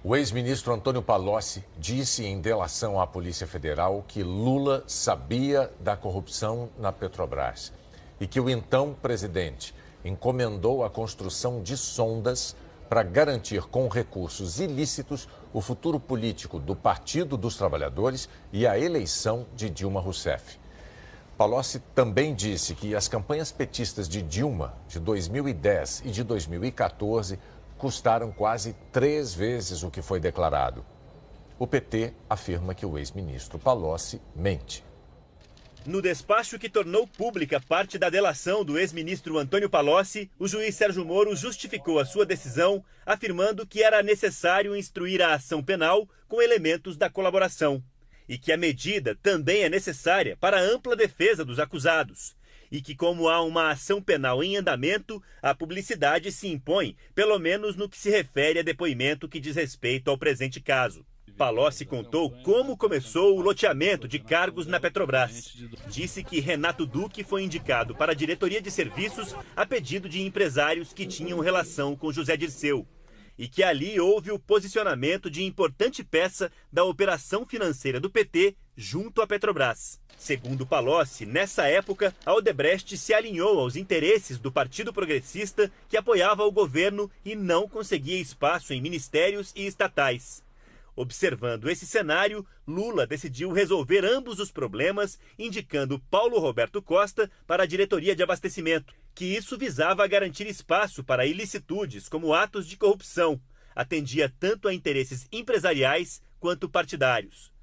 O ex-ministro Antônio Palocci disse em delação à Polícia Federal que Lula sabia da corrupção na Petrobras e que o então presidente encomendou a construção de sondas para garantir com recursos ilícitos o futuro político do Partido dos Trabalhadores e a eleição de Dilma Rousseff. Palocci também disse que as campanhas petistas de Dilma, de 2010 e de 2014, custaram quase 3 vezes o que foi declarado. O PT afirma que o ex-ministro Palocci mente. No despacho que tornou pública parte da delação do ex-ministro Antônio Palocci, o juiz Sérgio Moro justificou a sua decisão, afirmando que era necessário instruir a ação penal com elementos da colaboração e que a medida também é necessária para a ampla defesa dos acusados e que, como há uma ação penal em andamento, a publicidade se impõe, pelo menos no que se refere a depoimento que diz respeito ao presente caso. Palocci contou como começou o loteamento de cargos na Petrobras. Disse que Renato Duque foi indicado para a diretoria de serviços a pedido de empresários que tinham relação com José Dirceu e que ali houve o posicionamento de importante peça da operação financeira do PT junto à Petrobras. Segundo Palocci, nessa época, a Odebrecht se alinhou aos interesses do Partido Progressista, que apoiava o governo e não conseguia espaço em ministérios e estatais. Observando esse cenário, Lula decidiu resolver ambos os problemas, indicando Paulo Roberto Costa para a diretoria de abastecimento, que isso visava garantir espaço para ilicitudes como atos de corrupção, atendia tanto a interesses empresariais quanto partidários.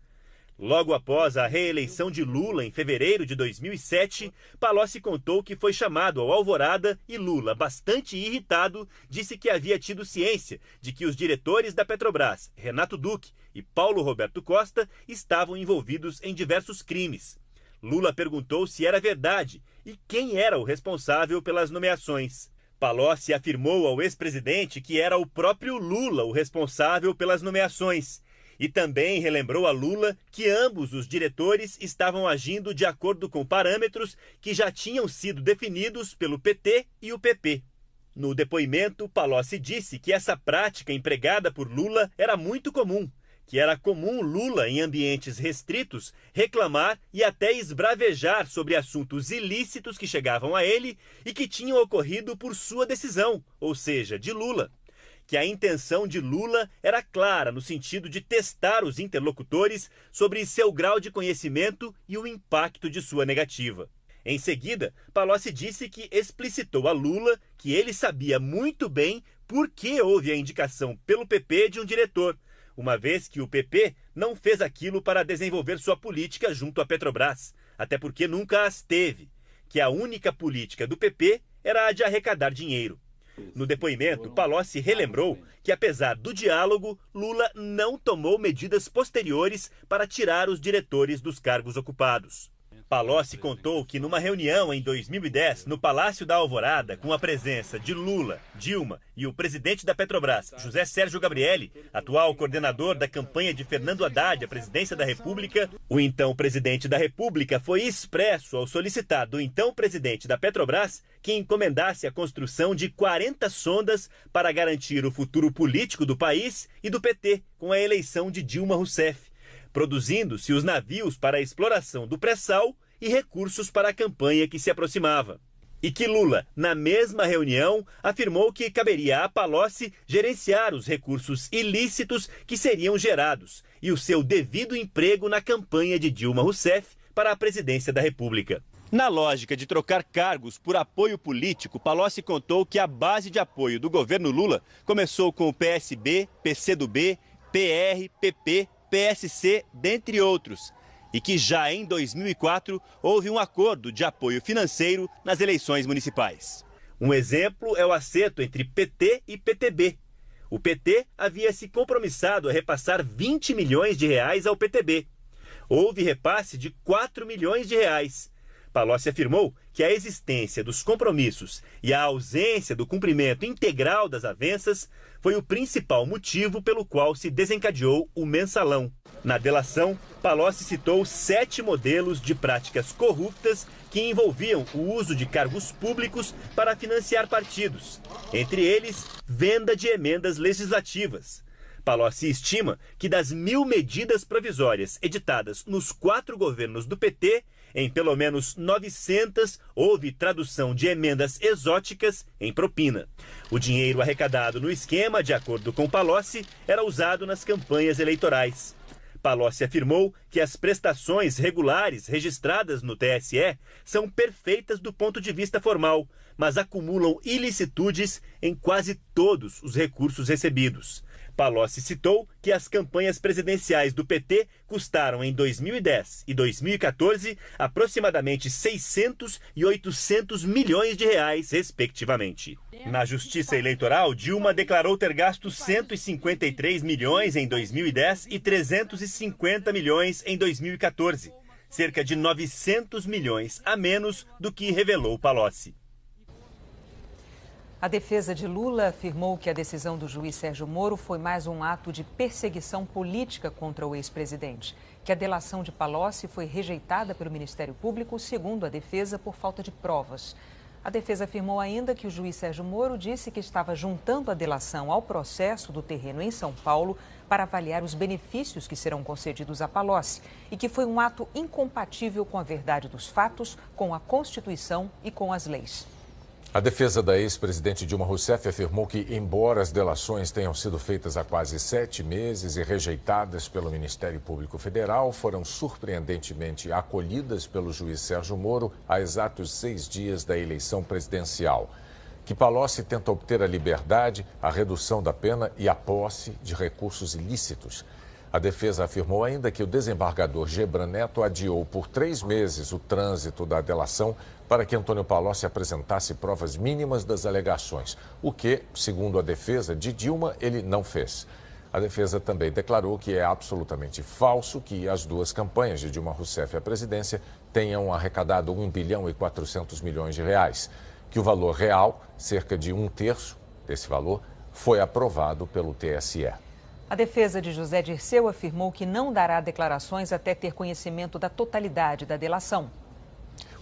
Logo após a reeleição de Lula em fevereiro de 2007, Palocci contou que foi chamado ao Alvorada e Lula, bastante irritado, disse que havia tido ciência de que os diretores da Petrobras, Renato Duque e Paulo Roberto Costa, estavam envolvidos em diversos crimes. Lula perguntou se era verdade e quem era o responsável pelas nomeações. Palocci afirmou ao ex-presidente que era o próprio Lula o responsável pelas nomeações. E também relembrou a Lula que ambos os diretores estavam agindo de acordo com parâmetros que já tinham sido definidos pelo PT e o PP. No depoimento, Palocci disse que essa prática empregada por Lula era muito comum, que era comum Lula, em ambientes restritos, reclamar e até esbravejar sobre assuntos ilícitos que chegavam a ele e que tinham ocorrido por sua decisão, ou seja, de Lula. Que a intenção de Lula era clara no sentido de testar os interlocutores sobre seu grau de conhecimento e o impacto de sua negativa. Em seguida, Palocci disse que explicitou a Lula que ele sabia muito bem por que houve a indicação pelo PP de um diretor, uma vez que o PP não fez aquilo para desenvolver sua política junto à Petrobras, até porque nunca as teve, que a única política do PP era a de arrecadar dinheiro. No depoimento, Palocci relembrou que, apesar do diálogo, Lula não tomou medidas posteriores para tirar os diretores dos cargos ocupados. Palocci contou que numa reunião em 2010, no Palácio da Alvorada, com a presença de Lula, Dilma e o presidente da Petrobras, José Sérgio Gabrielli, atual coordenador da campanha de Fernando Haddad à presidência da República, o então presidente da República foi expresso ao solicitar do então presidente da Petrobras que encomendasse a construção de 40 sondas para garantir o futuro político do país e do PT com a eleição de Dilma Rousseff, produzindo-se os navios para a exploração do pré-sal e recursos para a campanha que se aproximava. E que Lula, na mesma reunião, afirmou que caberia a Palocci gerenciar os recursos ilícitos que seriam gerados e o seu devido emprego na campanha de Dilma Rousseff para a presidência da República. Na lógica de trocar cargos por apoio político, Palocci contou que a base de apoio do governo Lula começou com o PSB, PCdoB, PR, PP, PSC, dentre outros, e que já em 2004 houve um acordo de apoio financeiro nas eleições municipais. Um exemplo é o acerto entre PT e PTB. O PT havia se compromissado a repassar 20 milhões de reais ao PTB. Houve repasse de 4 milhões de reais. Palocci afirmou que a existência dos compromissos e a ausência do cumprimento integral das avanças foi o principal motivo pelo qual se desencadeou o mensalão. Na delação, Palocci citou 7 modelos de práticas corruptas que envolviam o uso de cargos públicos para financiar partidos, entre eles, venda de emendas legislativas. Palocci estima que das 1.000 medidas provisórias editadas nos 4 governos do PT, em pelo menos 900 houve tradução de emendas exóticas em propina. O dinheiro arrecadado no esquema, de acordo com Palocci, era usado nas campanhas eleitorais. Palocci afirmou que as prestações regulares registradas no TSE são perfeitas do ponto de vista formal, mas acumulam ilicitudes em quase todos os recursos recebidos. Palocci citou que as campanhas presidenciais do PT custaram em 2010 e 2014 aproximadamente 600 e 800 milhões de reais, respectivamente. Na Justiça Eleitoral, Dilma declarou ter gasto 153 milhões em 2010 e 350 milhões em 2014, cerca de 900 milhões a menos do que revelou Palocci. A defesa de Lula afirmou que a decisão do juiz Sérgio Moro foi mais um ato de perseguição política contra o ex-presidente, que a delação de Palocci foi rejeitada pelo Ministério Público, segundo a defesa, por falta de provas. A defesa afirmou ainda que o juiz Sérgio Moro disse que estava juntando a delação ao processo do terreno em São Paulo para avaliar os benefícios que serão concedidos a Palocci e que foi um ato incompatível com a verdade dos fatos, com a Constituição e com as leis. A defesa da ex-presidente Dilma Rousseff afirmou que, embora as delações tenham sido feitas há quase 7 meses e rejeitadas pelo Ministério Público Federal, foram surpreendentemente acolhidas pelo juiz Sérgio Moro há exatos 6 dias da eleição presidencial. Que Palocci tenta obter a liberdade, a redução da pena e a posse de recursos ilícitos. A defesa afirmou ainda que o desembargador Gebran Neto adiou por 3 meses o trânsito da delação para que Antônio Palocci apresentasse provas mínimas das alegações, o que, segundo a defesa de Dilma, ele não fez. A defesa também declarou que é absolutamente falso que as 2 campanhas de Dilma Rousseff à presidência tenham arrecadado 1 bilhão e 400 milhões de reais, que o valor real, cerca de 1/3 desse valor, foi aprovado pelo TSE. A defesa de José Dirceu afirmou que não dará declarações até ter conhecimento da totalidade da delação.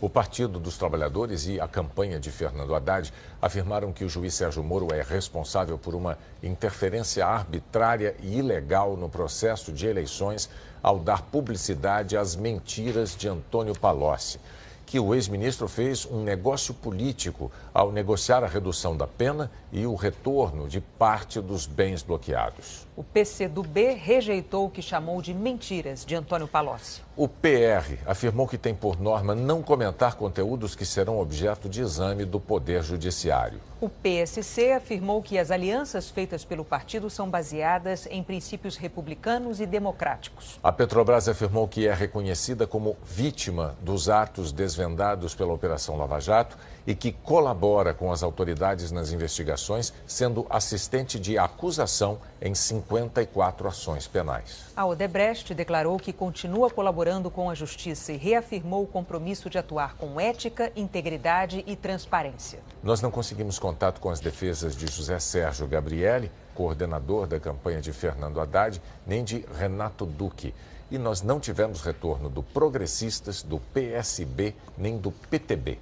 O Partido dos Trabalhadores e a campanha de Fernando Haddad afirmaram que o juiz Sérgio Moro é responsável por uma interferência arbitrária e ilegal no processo de eleições ao dar publicidade às mentiras de Antônio Palocci. Que o ex-ministro fez um negócio político ao negociar a redução da pena e o retorno de parte dos bens bloqueados. O PCdoB rejeitou o que chamou de mentiras de Antônio Palocci. O PR afirmou que tem por norma não comentar conteúdos que serão objeto de exame do Poder Judiciário. O PSC afirmou que as alianças feitas pelo partido são baseadas em princípios republicanos e democráticos. A Petrobras afirmou que é reconhecida como vítima dos atos desvendados pela Operação Lava Jato e que colabora com as autoridades nas investigações, sendo assistente de acusação em 54 ações penais. A Odebrecht declarou que continua colaborando com a Justiça e reafirmou o compromisso de atuar com ética, integridade e transparência. Nós não conseguimos contato com as defesas de José Sérgio Gabrielli, coordenador da campanha de Fernando Haddad, nem de Renato Duque. E nós não tivemos retorno do Progressistas, do PSB, nem do PTB.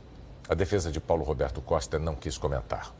A defesa de Paulo Roberto Costa não quis comentar.